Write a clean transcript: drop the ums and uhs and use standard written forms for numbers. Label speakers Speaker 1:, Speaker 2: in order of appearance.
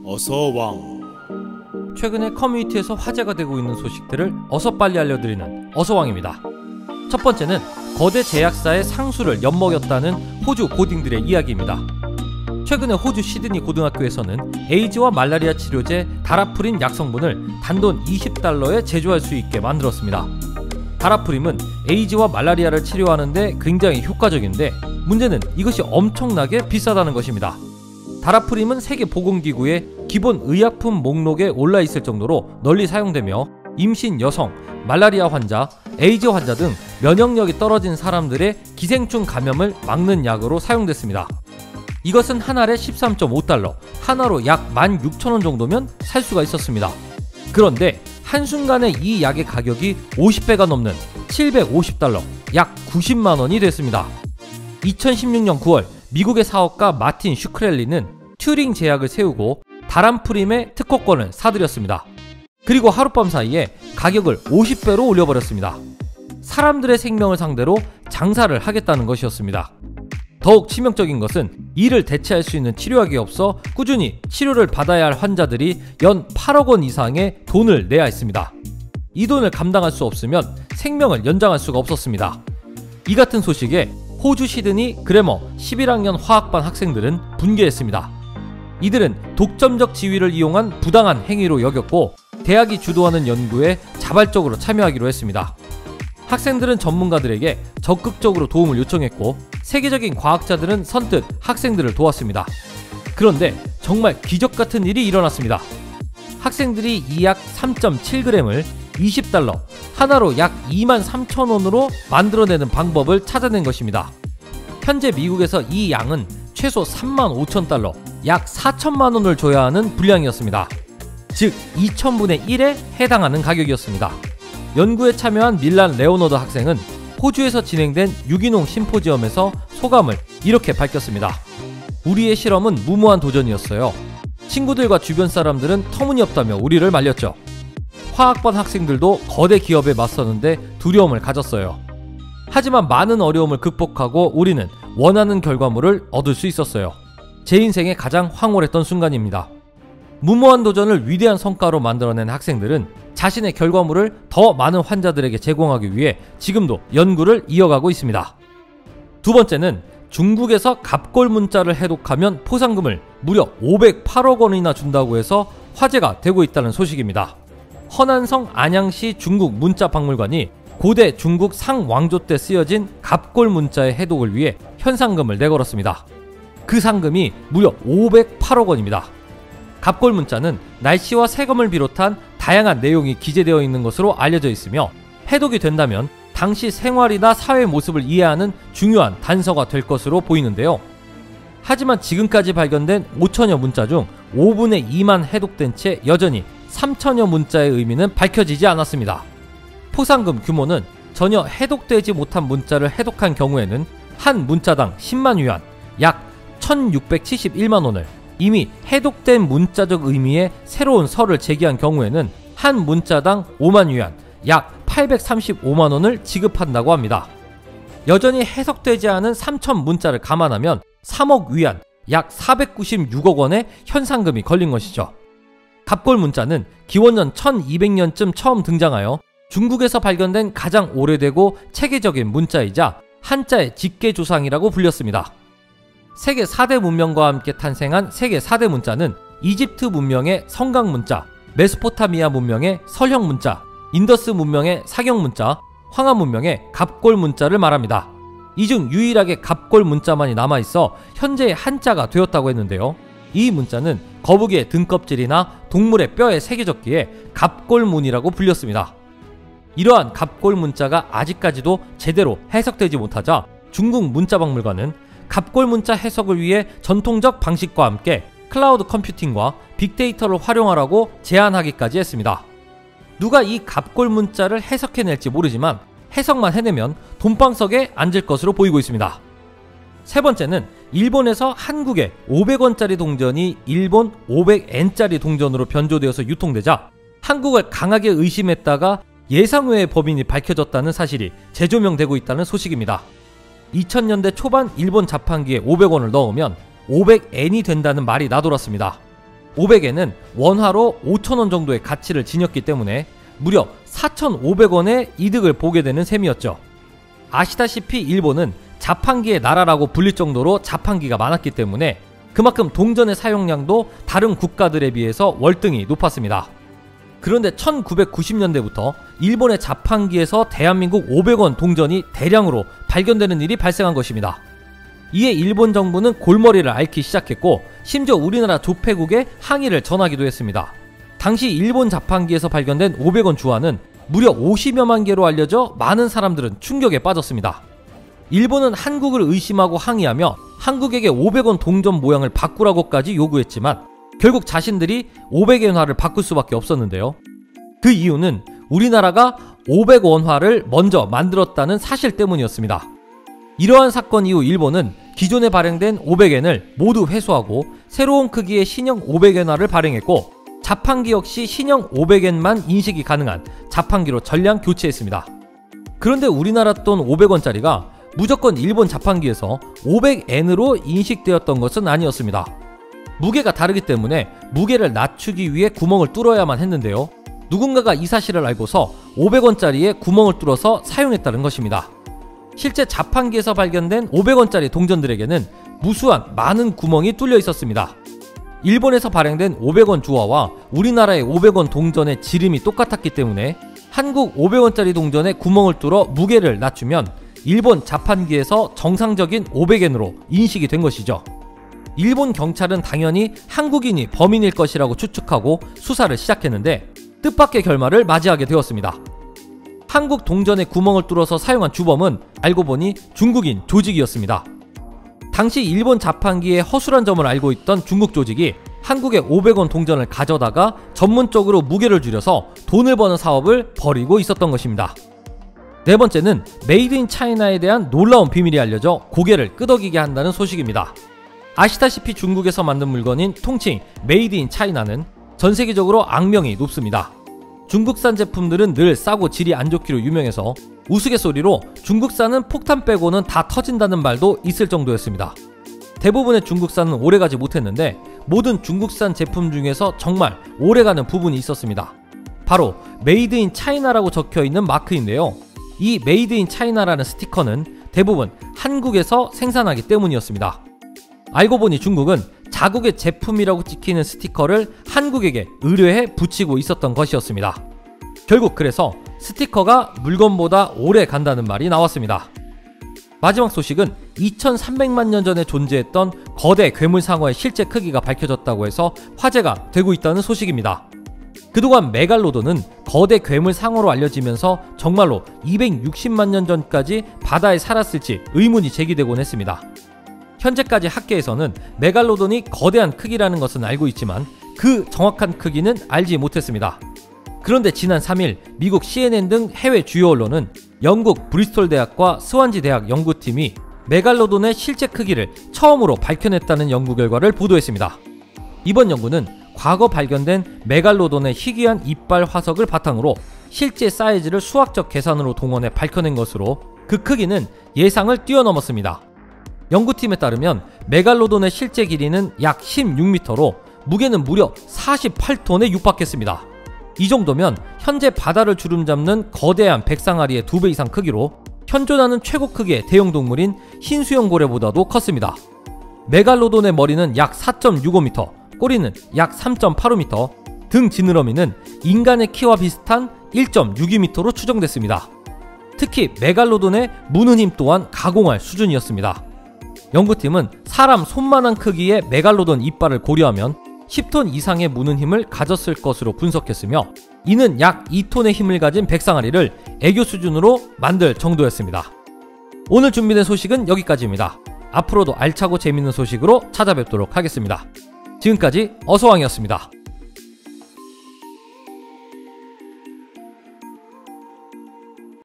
Speaker 1: 어서왕.
Speaker 2: 최근에 커뮤니티에서 화제가 되고 있는 소식들을 어서 빨리 알려드리는 어서왕입니다. 첫 번째는 거대 제약사의 상수를 엿먹였다는 호주 고딩들의 이야기입니다. 최근에 호주 시드니 고등학교에서는 에이즈와 말라리아 치료제 다라프린 약 성분을 단돈 $20에 제조할 수 있게 만들었습니다. 다라프림은 에이즈와 말라리아를 치료하는데 굉장히 효과적인데 문제는 이것이 엄청나게 비싸다는 것입니다. 다라프림은 세계보건기구의 기본 의약품 목록에 올라있을 정도로 널리 사용되며 임신 여성, 말라리아 환자, 에이즈 환자 등 면역력이 떨어진 사람들의 기생충 감염을 막는 약으로 사용됐습니다. 이것은 한 알에 $13.5, 하나로 약 16,000원 정도면 살 수가 있었습니다. 그런데 한순간에 이 약의 가격이 50배가 넘는 $750, 약 90만원이 됐습니다. 2016년 9월 미국의 사업가 마틴 슈크렐리는 튜링 제약을 세우고 다라프림의 특허권을 사들였습니다. 그리고 하룻밤 사이에 가격을 50배로 올려버렸습니다. 사람들의 생명을 상대로 장사를 하겠다는 것이었습니다. 더욱 치명적인 것은 이를 대체할 수 있는 치료약이 없어 꾸준히 치료를 받아야 할 환자들이 연 8억 원 이상의 돈을 내야 했습니다. 이 돈을 감당할 수 없으면 생명을 연장할 수가 없었습니다. 이 같은 소식에 호주 시드니 그래머 11학년 화학반 학생들은 분개했습니다. 이들은 독점적 지위를 이용한 부당한 행위로 여겼고 대학이 주도하는 연구에 자발적으로 참여하기로 했습니다. 학생들은 전문가들에게 적극적으로 도움을 요청했고 세계적인 과학자들은 선뜻 학생들을 도왔습니다. 그런데 정말 기적같은 일이 일어났습니다. 학생들이 이 약 3.7g을 $20, 하나로 약 23,000원으로 만들어내는 방법을 찾아낸 것입니다. 현재 미국에서 이 양은 최소 35,000달러, 약 4천만원을 줘야 하는 분량이었습니다. 즉 2000분의 1에 해당하는 가격이었습니다. 연구에 참여한 밀란 레오너드 학생은 호주에서 진행된 유기농 심포지엄에서 소감을 이렇게 밝혔습니다. 우리의 실험은 무모한 도전이었어요. 친구들과 주변 사람들은 터무니없다며 우리를 말렸죠. 화학반 학생들도 거대 기업에 맞서는데 두려움을 가졌어요. 하지만 많은 어려움을 극복하고 우리는 원하는 결과물을 얻을 수 있었어요. 제 인생의 가장 황홀했던 순간입니다. 무모한 도전을 위대한 성과로 만들어낸 학생들은 자신의 결과물을 더 많은 환자들에게 제공하기 위해 지금도 연구를 이어가고 있습니다. 두 번째는 중국에서 갑골 문자를 해독하면 포상금을 무려 508억 원이나 준다고 해서 화제가 되고 있다는 소식입니다. 허난성 안양시 중국 문자박물관이 고대 중국 상왕조 때 쓰여진 갑골 문자의 해독을 위해 현상금을 내걸었습니다. 그 상금이 무려 508억 원입니다. 갑골 문자는 날씨와 세금을 비롯한 다양한 내용이 기재되어 있는 것으로 알려져 있으며 해독이 된다면 당시 생활이나 사회 모습을 이해하는 중요한 단서가 될 것으로 보이는데요. 하지만 지금까지 발견된 5천여 문자 중 5분의 2만 해독된 채 여전히 3천여 문자의 의미는 밝혀지지 않았습니다. 포상금 규모는 전혀 해독되지 못한 문자를 해독한 경우에는 한 문자당 10만 위안, 약 1671만 원을, 이미 해독된 문자적 의미의 새로운 설을 제기한 경우에는 한 문자당 5만 위안, 약 835만 원을 지급한다고 합니다. 여전히 해석되지 않은 3천 문자를 감안하면 3억 위안, 약 496억 원의 현상금이 걸린 것이죠. 갑골 문자는 기원전 1200년쯤 처음 등장하여 중국에서 발견된 가장 오래되고 체계적인 문자이자 한자의 직계조상이라고 불렸습니다. 세계 4대 문명과 함께 탄생한 세계 4대 문자는 이집트 문명의 성강 문자, 메소포타미아 문명의 설형 문자, 인더스 문명의 사경 문자, 황하 문명의 갑골 문자를 말합니다. 이 중 유일하게 갑골 문자만이 남아있어 현재의 한자가 되었다고 했는데요. 이 문자는 거북이의 등껍질이나 동물의 뼈에 새겨졌기에 갑골문이라고 불렸습니다. 이러한 갑골 문자가 아직까지도 제대로 해석되지 못하자 중국 문자박물관은 갑골 문자 해석을 위해 전통적 방식과 함께 클라우드 컴퓨팅과 빅데이터를 활용하라고 제안하기까지 했습니다. 누가 이 갑골 문자를 해석해낼지 모르지만 해석만 해내면 돈방석에 앉을 것으로 보이고 있습니다. 세 번째는 일본에서 한국의 500원짜리 동전이 일본 500엔짜리 동전으로 변조되어서 유통되자 한국을 강하게 의심했다가 예상외의 범인이 밝혀졌다는 사실이 재조명되고 있다는 소식입니다. 2000년대 초반 일본 자판기에 500원을 넣으면 500엔이 된다는 말이 나돌았습니다. 500엔은 원화로 5,000원 정도의 가치를 지녔기 때문에 무려 4,500원의 이득을 보게 되는 셈이었죠. 아시다시피 일본은 자판기의 나라라고 불릴 정도로 자판기가 많았기 때문에 그만큼 동전의 사용량도 다른 국가들에 비해서 월등히 높았습니다. 그런데 1990년대부터 일본의 자판기에서 대한민국 500원 동전이 대량으로 발견되는 일이 발생한 것입니다. 이에 일본 정부는 골머리를 앓기 시작했고 심지어 우리나라 조폐국에 항의를 전하기도 했습니다. 당시 일본 자판기에서 발견된 500원 주화는 무려 50여만 개로 알려져 많은 사람들은 충격에 빠졌습니다. 일본은 한국을 의심하고 항의하며 한국에게 500원 동전 모양을 바꾸라고까지 요구했지만 결국 자신들이 500엔화를 바꿀 수밖에 없었는데요. 그 이유는 우리나라가 500원화를 먼저 만들었다는 사실 때문이었습니다. 이러한 사건 이후 일본은 기존에 발행된 500엔을 모두 회수하고 새로운 크기의 신형 500엔화를 발행했고 자판기 역시 신형 500엔만 인식이 가능한 자판기로 전량 교체했습니다. 그런데 우리나라 돈 500원짜리가 무조건 일본 자판기에서 500엔으로 인식되었던 것은 아니었습니다. 무게가 다르기 때문에 무게를 낮추기 위해 구멍을 뚫어야만 했는데요. 누군가가 이 사실을 알고서 500원짜리에 구멍을 뚫어서 사용했다는 것입니다. 실제 자판기에서 발견된 500원짜리 동전들에게는 무수한 많은 구멍이 뚫려 있었습니다. 일본에서 발행된 500원 주화와 우리나라의 500원 동전의 지름이 똑같았기 때문에 한국 500원짜리 동전에 구멍을 뚫어 무게를 낮추면 일본 자판기에서 정상적인 500엔으로 인식이 된 것이죠. 일본 경찰은 당연히 한국인이 범인일 것이라고 추측하고 수사를 시작했는데 뜻밖의 결말을 맞이하게 되었습니다. 한국 동전에 구멍을 뚫어서 사용한 주범은 알고 보니 중국인 조직이었습니다. 당시 일본 자판기의 허술한 점을 알고 있던 중국 조직이 한국의 500원 동전을 가져다가 전문적으로 무게를 줄여서 돈을 버는 사업을 벌이고 있었던 것입니다. 네 번째는 메이드 인 차이나에 대한 놀라운 비밀이 알려져 고개를 끄덕이게 한다는 소식입니다. 아시다시피 중국에서 만든 물건인 통칭 메이드 인 차이나는 전 세계적으로 악명이 높습니다. 중국산 제품들은 늘 싸고 질이 안 좋기로 유명해서 우스갯소리로 중국산은 폭탄 빼고는 다 터진다는 말도 있을 정도였습니다. 대부분의 중국산은 오래가지 못했는데 모든 중국산 제품 중에서 정말 오래가는 부분이 있었습니다. 바로 메이드 인 차이나라고 적혀있는 마크인데요. 이 메이드 인 차이나라는 스티커는 대부분 한국에서 생산하기 때문이었습니다. 알고 보니 중국은 자국의 제품이라고 찍히는 스티커를 한국에게 의뢰해 붙이고 있었던 것이었습니다. 결국 그래서 스티커가 물건보다 오래 간다는 말이 나왔습니다. 마지막 소식은 2300만 년 전에 존재했던 거대 괴물상어의 실제 크기가 밝혀졌다고 해서 화제가 되고 있다는 소식입니다. 그동안 메갈로돈은 거대 괴물상어로 알려지면서 정말로 260만 년 전까지 바다에 살았을지 의문이 제기되곤 했습니다. 현재까지 학계에서는 메갈로돈이 거대한 크기라는 것은 알고 있지만 그 정확한 크기는 알지 못했습니다. 그런데 지난 3일 미국 CNN 등 해외 주요 언론은 영국 브리스톨 대학과 스완지 대학 연구팀이 메갈로돈의 실제 크기를 처음으로 밝혀냈다는 연구 결과를 보도했습니다. 이번 연구는 과거 발견된 메갈로돈의 희귀한 이빨 화석을 바탕으로 실제 사이즈를 수학적 계산으로 동원해 밝혀낸 것으로 그 크기는 예상을 뛰어넘었습니다. 연구팀에 따르면 메갈로돈의 실제 길이는 약 16m로 무게는 무려 48톤에 육박했습니다. 이 정도면 현재 바다를 주름잡는 거대한 백상아리의 2배 이상 크기로 현존하는 최고 크기의 대형 동물인 흰수염 고래보다도 컸습니다. 메갈로돈의 머리는 약 4.65m, 꼬리는 약 3.85m, 등 지느러미는 인간의 키와 비슷한 1.62m로 추정됐습니다. 특히 메갈로돈의 무는 힘 또한 가공할 수준이었습니다. 연구팀은 사람 손만한 크기의 메갈로돈 이빨을 고려하면 10톤 이상의 무는 힘을 가졌을 것으로 분석했으며 이는 약 2톤의 힘을 가진 백상아리를 애교 수준으로 만들 정도였습니다. 오늘 준비된 소식은 여기까지입니다. 앞으로도 알차고 재밌는 소식으로 찾아뵙도록 하겠습니다. 지금까지 어서왕이었습니다.